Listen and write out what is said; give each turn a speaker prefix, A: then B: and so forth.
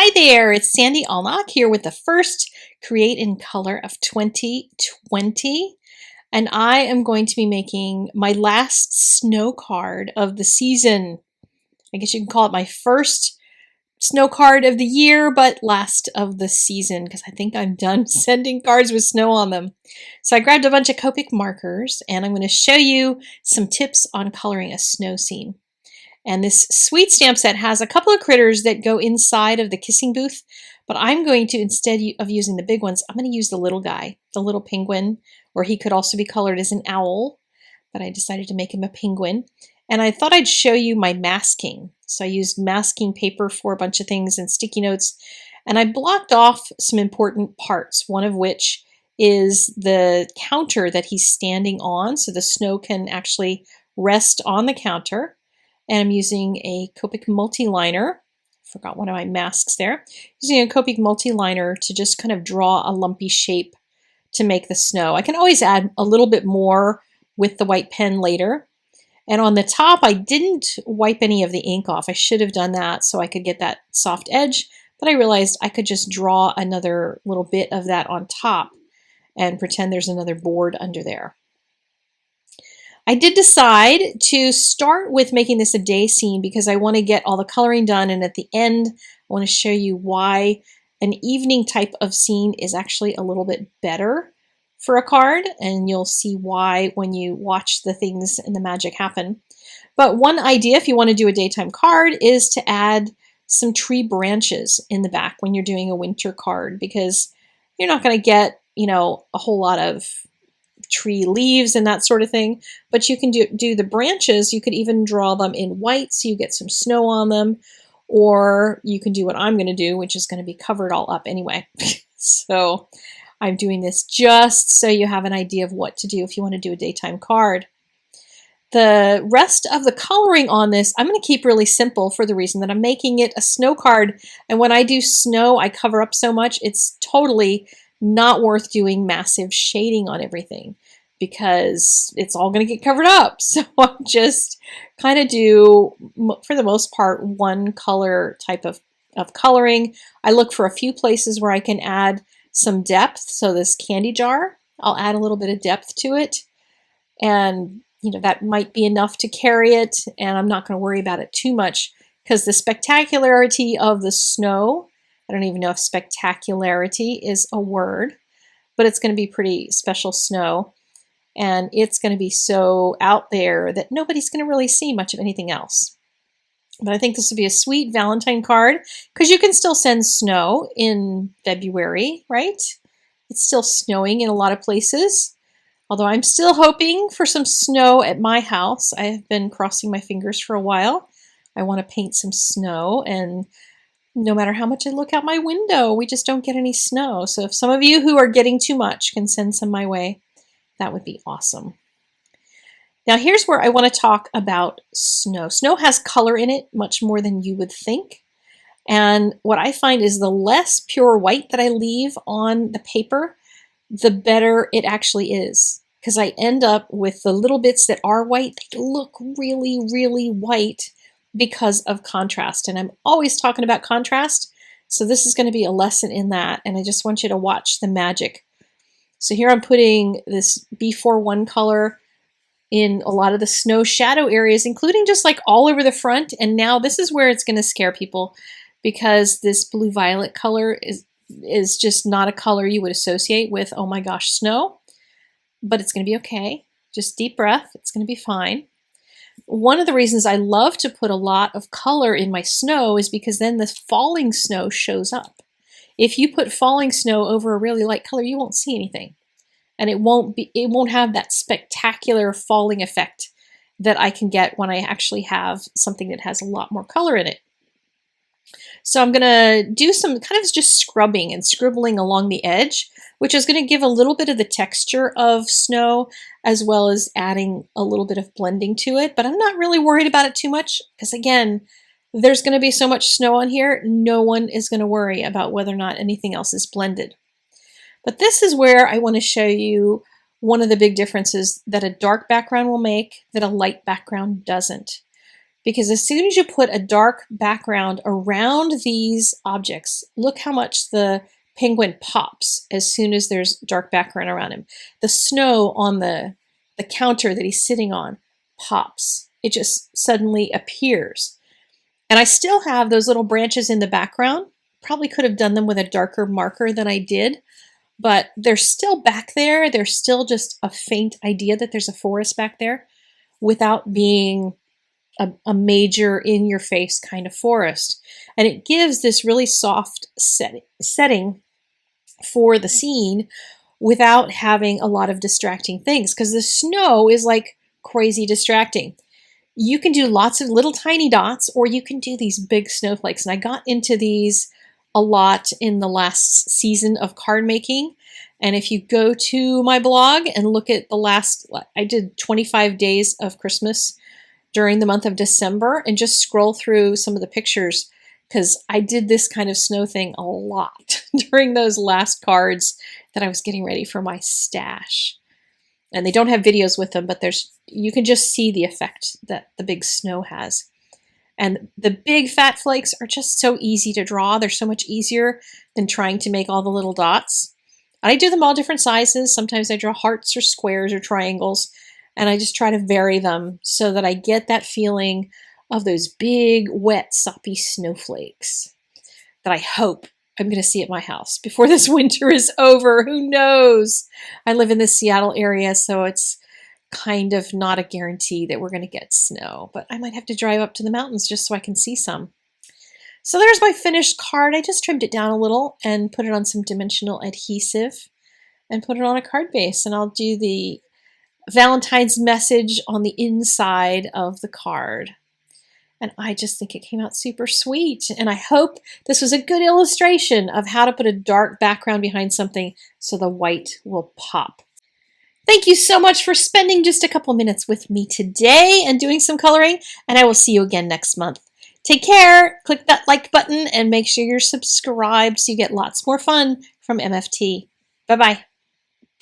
A: Hi there, it's Sandy Allnock here with the first Create in Color of 2020. And I am going to be making my last snow card of the season. I guess you can call it my first snow card of the year, but last of the season, because I think I'm done sending cards with snow on them. So I grabbed a bunch of Copic markers, and I'm going to show you some tips on coloring a snow scene. And this sweet stamp set has a couple of critters that go inside of the kissing booth, but I'm going to, instead of using the big ones, I'm going to use the little guy, the little penguin, or he could also be colored as an owl, but I decided to make him a penguin. And I thought I'd show you my masking. So I used masking paper for a bunch of things and sticky notes, and I blocked off some important parts, one of which is the counter that he's standing on, so the snow can actually rest on the counter. And I'm using a Copic multi-liner. Forgot one of my masks there. Using a Copic multi-liner to just kind of draw a lumpy shape to make the snow. I can always add a little bit more with the white pen later. And on the top, I didn't wipe any of the ink off. I should have done that so I could get that soft edge, but I realized I could just draw another little bit of that on top and pretend there's another board under there. I did decide to start with making this a day scene because I want to get all the coloring done, and at the end I want to show you why an evening type of scene is actually a little bit better for a card, and you'll see why when you watch the things and the magic happen. But one idea if you want to do a daytime card is to add some tree branches in the back when you're doing a winter card, because you're not going to get, a whole lot of tree leaves and that sort of thing, but you can do the branches. You could even draw them in white so you get some snow on them, or you can do what I'm going to do, which is going to be covered all up anyway. So I'm doing this just so you have an idea of what to do if you want to do a daytime card. The rest of the coloring on this, I'm going to keep really simple for the reason that I'm making it a snow card, and when I do snow, I cover up so much, it's totally not worth doing massive shading on everything because it's all going to get covered up. So I just kind of do, for the most part, one color type of coloring. I look for a few places where I can add some depth. So this candy jar, I'll add a little bit of depth to it, and that might be enough to carry it, and I'm not going to worry about it too much because the spectacularity of the snow, I don't even know if spectacularity is a word, but it's going to be pretty special snow, and it's going to be so out there that nobody's going to really see much of anything else. But I think this would be a sweet Valentine card because you can still send snow in February, right? It's still snowing in a lot of places, although I'm still hoping for some snow at my house. I have been crossing my fingers for a while. I want to paint some snow, and no matter how much I look out my window, we just don't get any snow. So if some of you who are getting too much can send some my way, that would be awesome. Now here's where I want to talk about snow. Snow has color in it, much more than you would think. And what I find is the less pure white that I leave on the paper, the better it actually is. Because I end up with the little bits that are white, they look really, really white because of contrast, and I'm always talking about contrast, so this is going to be a lesson in that, and I just want you to watch the magic. So here I'm putting this B41 color in a lot of the snow shadow areas, including just like all over the front, and now this is where it's going to scare people because this blue violet color is just not a color you would associate with, oh my gosh, snow, but it's going to be okay. Just deep breath, it's going to be fine. One of the reasons I love to put a lot of color in my snow is because then the falling snow shows up. If you put falling snow over a really light color, you won't see anything. And it won't have that spectacular falling effect that I can get when I actually have something that has a lot more color in it. So I'm going to do some kind of just scrubbing and scribbling along the edge, which is going to give a little bit of the texture of snow as well as adding a little bit of blending to it. But I'm not really worried about it too much because, again, there's going to be so much snow on here, no one is going to worry about whether or not anything else is blended. But this is where I want to show you one of the big differences that a dark background will make that a light background doesn't. because as soon as you put a dark background around these objects, look how much the penguin pops as soon as there's dark background around him. The snow on the counter that he's sitting on pops. It just suddenly appears. And I still have those little branches in the background. Probably could have done them with a darker marker than I did, but they're still back there. They're still just a faint idea that there's a forest back there without being a major in-your-face kind of forest. And it gives this really soft setting for the scene without having a lot of distracting things, because the snow is like crazy distracting. You can do lots of little tiny dots, or you can do these big snowflakes. And I got into these a lot in the last season of card making. And if you go to my blog and look at the last, I did 25 days of Christmas during the month of December, and just scroll through some of the pictures, because I did this kind of snow thing a lot during those last cards that I was getting ready for my stash. And they don't have videos with them, but you can just see the effect that the big snow has. And the big fat flakes are just so easy to draw. They're so much easier than trying to make all the little dots. I do them all different sizes. Sometimes I draw hearts or squares or triangles, and I just try to vary them so that I get that feeling of those big, wet, soppy snowflakes that I hope I'm going to see at my house before this winter is over. Who knows? I live in the Seattle area, so it's kind of not a guarantee that we're going to get snow, but I might have to drive up to the mountains just so I can see some. So there's my finished card. I just trimmed it down a little and put it on some dimensional adhesive and put it on a card base, and I'll do the Valentine's message on the inside of the card. And I just think it came out super sweet. And I hope this was a good illustration of how to put a dark background behind something so the white will pop. Thank you so much for spending just a couple minutes with me today and doing some coloring, and I will see you again next month. Take care, click that like button, and make sure you're subscribed so you get lots more fun from MFT. Bye-bye.